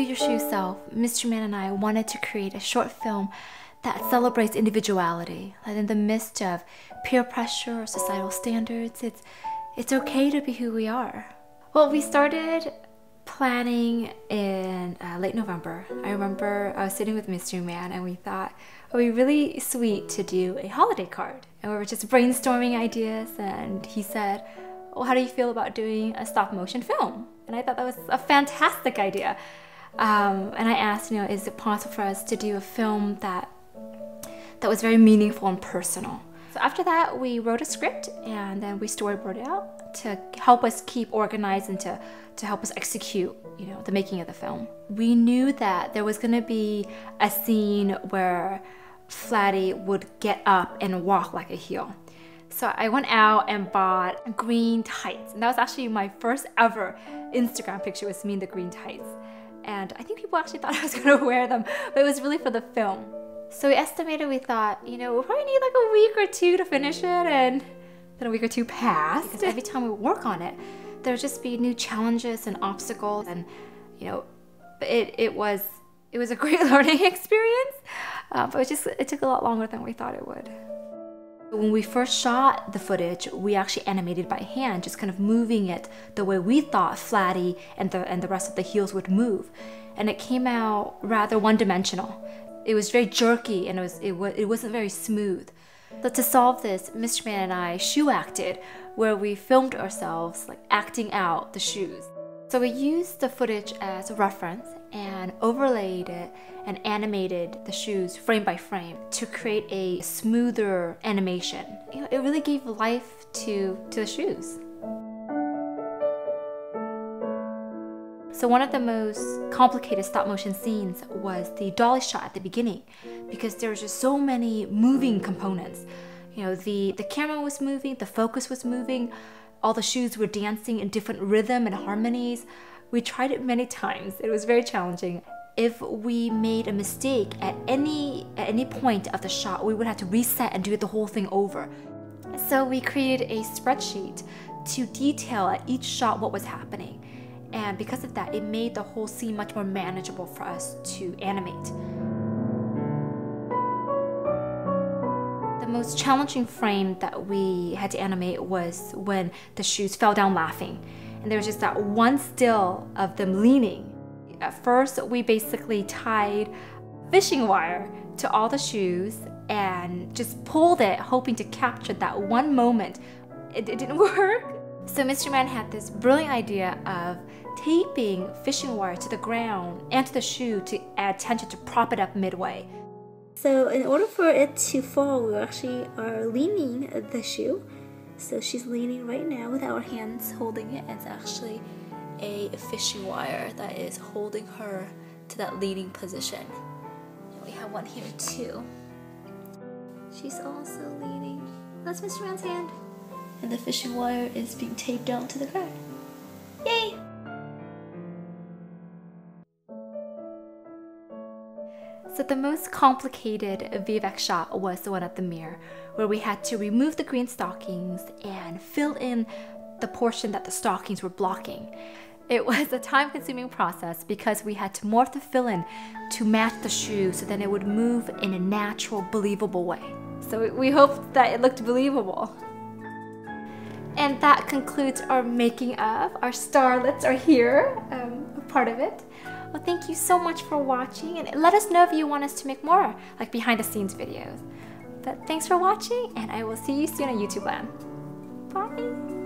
Your Shoeself, Mr. Man and I wanted to create a short film that celebrates individuality. And in the midst of peer pressure or societal standards, it's okay to be who we are. Well, we started planning in late November. I remember I was sitting with Mr. Man and we thought it would be really sweet to do a holiday card. And we were just brainstorming ideas, and he said, well, how do you feel about doing a stop motion film? And I thought that was a fantastic idea. And I asked, is it possible for us to do a film that was very meaningful and personal? So after that, we wrote a script and then we storyboarded out to help us keep organized and to help us execute, the making of the film. We knew that there was going to be a scene where Flatty would get up and walk like a heel. So I went out and bought green tights, and that was actually my first ever Instagram picture, was me in the green tights. And I think people actually thought I was going to wear them, but it was really for the film. So we estimated, we thought, we'll probably need like a week or two to finish it, and then a week or two passed. Because every time we work on it, there would just be new challenges and obstacles, and it was a great learning experience, but it took a lot longer than we thought it would. When we first shot the footage, we actually animated by hand, just kind of moving it the way we thought Flatty and the rest of the heels would move. And it came out rather one-dimensional. It was very jerky and it wasn't very smooth. So to solve this, Mr. Man and I shoe acted, where we filmed ourselves like acting out the shoes. So we used the footage as a reference and overlaid it and animated the shoes frame by frame to create a smoother animation. It really gave life to the shoes. So one of the most complicated stop motion scenes was the Dolly Shot at the beginning, because there was just so many moving components. The camera was moving, the focus was moving, all the shoes were dancing in different rhythm and harmonies. We tried it many times. It was very challenging. If we made a mistake at any point of the shot, we would have to reset and do the whole thing over. So we created a spreadsheet to detail at each shot what was happening. And because of that, it made the whole scene much more manageable for us to animate. The most challenging frame that we had to animate was when the shoes fell down laughing. And there was just that one still of them leaning. At first, we basically tied fishing wire to all the shoes and just pulled it, hoping to capture that one moment. It didn't work. So Mr. Man had this brilliant idea of taping fishing wire to the ground and to the shoe to add tension to prop it up midway. So in order for it to fall, we actually are leaning the shoe. So she's leaning right now with our hands holding it. It's actually a fishing wire that is holding her to that leaning position. And we have one here too. She's also leaning. That's Mr. Man's hand. And the fishing wire is being taped down to the ground. Yay! So the most complicated VFX shot was the one at the mirror, where we had to remove the green stockings and fill in the portion that the stockings were blocking. It was a time-consuming process because we had to morph the fill-in to match the shoe so then it would move in a natural, believable way. So we hoped that it looked believable. And that concludes our making of. Our starlets are here, a part of it. Well, thank you so much for watching, and let us know if you want us to make more like behind the scenes videos. But thanks for watching, and I will see you soon on YouTube land. Bye!